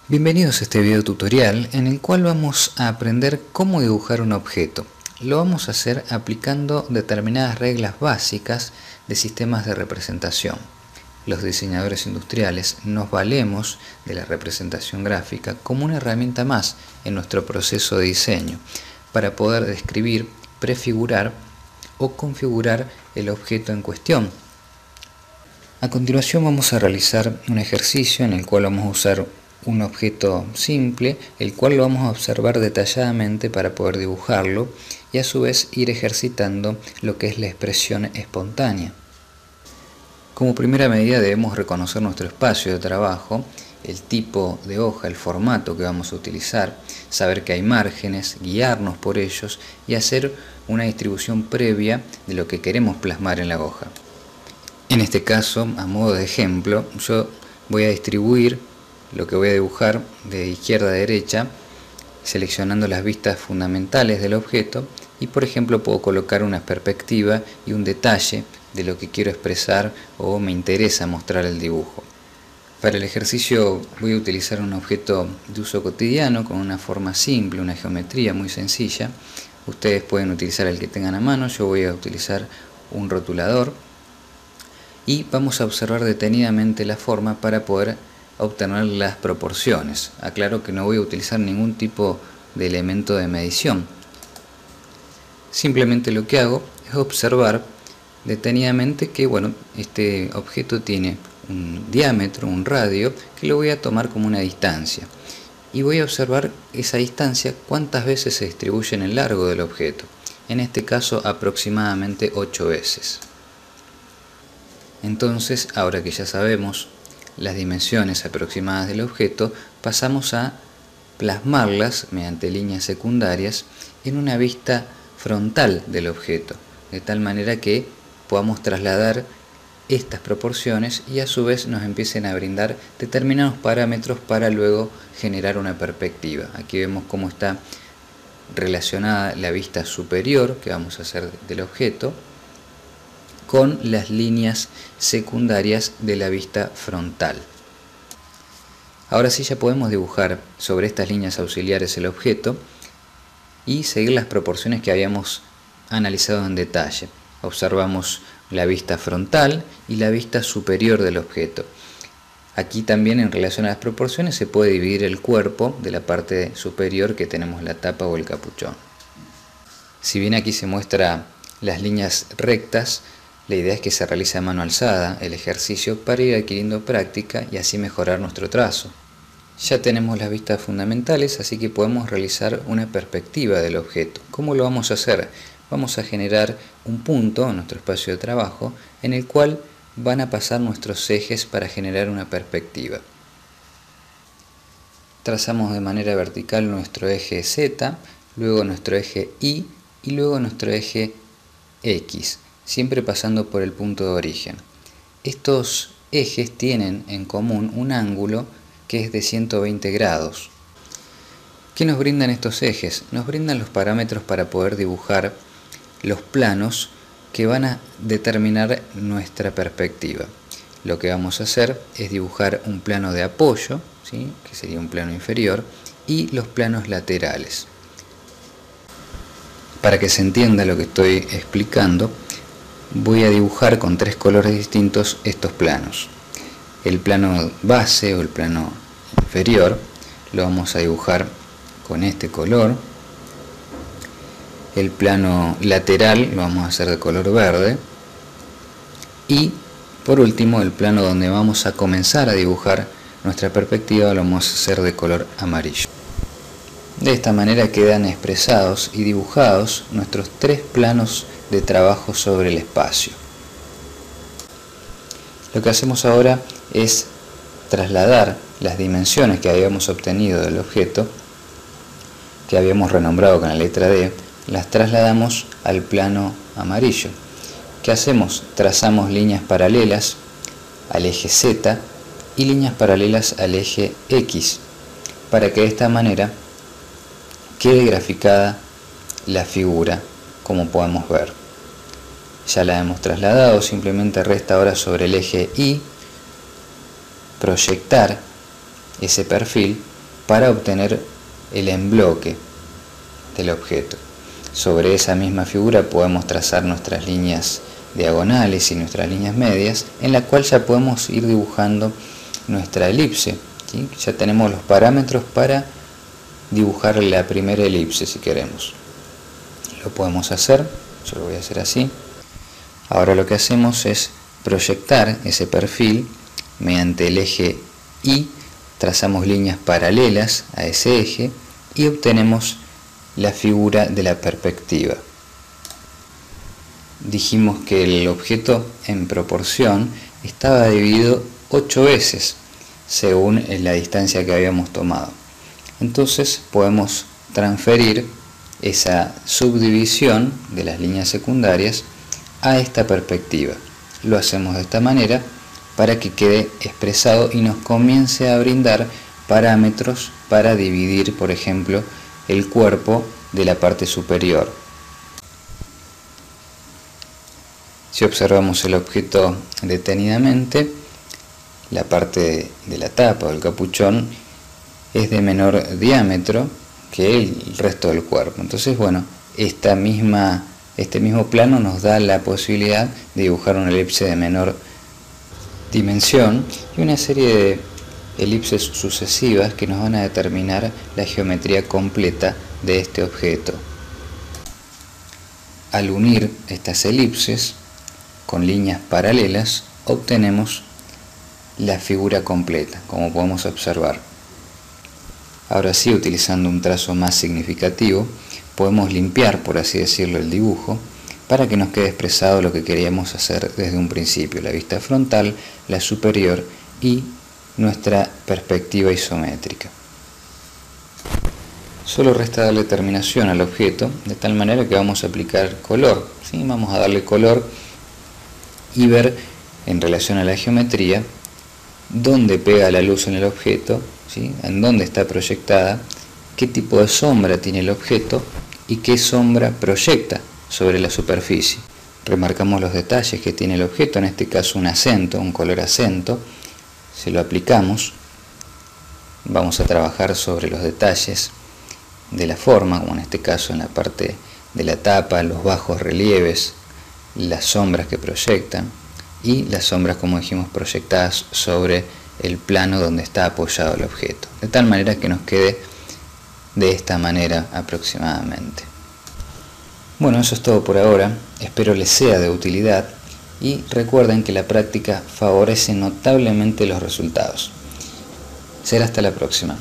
Bienvenidos a este video tutorial en el cual vamos a aprender cómo dibujar un objeto. Lo vamos a hacer aplicando determinadas reglas básicas de sistemas de representación. Los diseñadores industriales nos valemos de la representación gráfica como una herramienta más en nuestro proceso de diseño para poder describir, prefigurar o configurar el objeto en cuestión. A continuación vamos a realizar un ejercicio en el cual vamos a usar un objeto simple, el cual lo vamos a observar detalladamente para poder dibujarlo y a su vez ir ejercitando lo que es la expresión espontánea. Como primera medida debemos reconocer nuestro espacio de trabajo, el tipo de hoja, el formato que vamos a utilizar, saber que hay márgenes, guiarnos por ellos y hacer una distribución previa de lo que queremos plasmar en la hoja. En este caso, a modo de ejemplo, yo voy a distribuir lo que voy a dibujar de izquierda a derecha, seleccionando las vistas fundamentales del objeto y por ejemplo puedo colocar una perspectiva y un detalle de lo que quiero expresar o me interesa mostrar el dibujo. Para el ejercicio voy a utilizar un objeto de uso cotidiano con una forma simple, una geometría muy sencilla. Ustedes pueden utilizar el que tengan a mano, yo voy a utilizar un rotulador y vamos a observar detenidamente la forma para poder obtener las proporciones. Aclaro que no voy a utilizar ningún tipo de elemento de medición. Simplemente lo que hago es observar detenidamente que este objeto tiene un diámetro, un radio, que lo voy a tomar como una distancia. Y voy a observar esa distancia cuántas veces se distribuye en el largo del objeto. En este caso aproximadamente 8 veces. Entonces, ahora que ya sabemos las dimensiones aproximadas del objeto, pasamos a plasmarlas mediante líneas secundarias en una vista frontal del objeto, de tal manera que podamos trasladar estas proporciones y a su vez nos empiecen a brindar determinados parámetros para luego generar una perspectiva. Aquí vemos cómo está relacionada la vista superior que vamos a hacer del objeto con las líneas secundarias de la vista frontal. Ahora sí ya podemos dibujar sobre estas líneas auxiliares el objeto y seguir las proporciones que habíamos analizado en detalle. Observamos la vista frontal y la vista superior del objeto. Aquí también en relación a las proporciones se puede dividir el cuerpo de la parte superior que tenemos la tapa o el capuchón. Si bien aquí se muestra las líneas rectas, la idea es que se realice a mano alzada el ejercicio para ir adquiriendo práctica y así mejorar nuestro trazo. Ya tenemos las vistas fundamentales, así que podemos realizar una perspectiva del objeto. ¿Cómo lo vamos a hacer? Vamos a generar un punto en nuestro espacio de trabajo en el cual van a pasar nuestros ejes para generar una perspectiva. Trazamos de manera vertical nuestro eje Z, luego nuestro eje Y y luego nuestro eje X, siempre pasando por el punto de origen. Estos ejes tienen en común un ángulo que es de 120 grados. ¿Qué nos brindan estos ejes? Nos brindan los parámetros para poder dibujar los planos que van a determinar nuestra perspectiva. Lo que vamos a hacer es dibujar un plano de apoyo, ¿sí?, que sería un plano inferior, y los planos laterales. Para que se entienda lo que estoy explicando, voy a dibujar con 3 colores distintos estos planos. El plano base o el plano inferior lo vamos a dibujar con este color. El plano lateral lo vamos a hacer de color verde. Y por último el plano donde vamos a comenzar a dibujar nuestra perspectiva lo vamos a hacer de color amarillo. De esta manera quedan expresados y dibujados nuestros 3 planos de trabajo sobre el espacio. Lo que hacemos ahora es trasladar las dimensiones que habíamos obtenido del objeto, que habíamos renombrado con la letra D, las trasladamos al plano amarillo. ¿Qué hacemos? Trazamos líneas paralelas al eje Z y líneas paralelas al eje X, para que de esta manera quede graficada la figura, como podemos ver. Ya la hemos trasladado, simplemente resta ahora sobre el eje Y proyectar ese perfil para obtener el embloque del objeto. Sobre esa misma figura podemos trazar nuestras líneas diagonales y nuestras líneas medias, en la cual ya podemos ir dibujando nuestra elipse, ¿sí? Ya tenemos los parámetros para dibujar la primera elipse si queremos. Lo podemos hacer, yo lo voy a hacer así. Ahora lo que hacemos es proyectar ese perfil mediante el eje Y, trazamos líneas paralelas a ese eje y obtenemos la figura de la perspectiva. Dijimos que el objeto en proporción estaba dividido 8 veces según la distancia que habíamos tomado. Entonces podemos transferir esa subdivisión de las líneas secundarias a esta perspectiva. Lo hacemos de esta manera para que quede expresado y nos comience a brindar parámetros para dividir, por ejemplo, el cuerpo de la parte superior. Si observamos el objeto detenidamente, la parte de la tapa o el capuchón es de menor diámetro que el resto del cuerpo. Entonces, bueno, este mismo plano nos da la posibilidad de dibujar una elipse de menor dimensión y una serie de elipses sucesivas que nos van a determinar la geometría completa de este objeto. Al unir estas elipses con líneas paralelas obtenemos la figura completa, como podemos observar. Ahora sí, utilizando un trazo más significativo, podemos limpiar, por así decirlo, el dibujo para que nos quede expresado lo que queríamos hacer desde un principio: la vista frontal, la superior y nuestra perspectiva isométrica. Solo resta darle terminación al objeto, de tal manera que vamos a aplicar color, ¿sí? Vamos a darle color y ver en relación a la geometría dónde pega la luz en el objeto, ¿sí? En dónde está proyectada, qué tipo de sombra tiene el objeto y qué sombra proyecta sobre la superficie. Remarcamos los detalles que tiene el objeto, en este caso un acento, un color acento. Se lo aplicamos, vamos a trabajar sobre los detalles de la forma, como en este caso en la parte de la tapa, los bajos relieves, las sombras que proyectan y las sombras, como dijimos, proyectadas sobre el plano donde está apoyado el objeto, de tal manera que nos quede de esta manera aproximadamente. Bueno, eso es todo por ahora, espero les sea de utilidad y recuerden que la práctica favorece notablemente los resultados. Será hasta la próxima.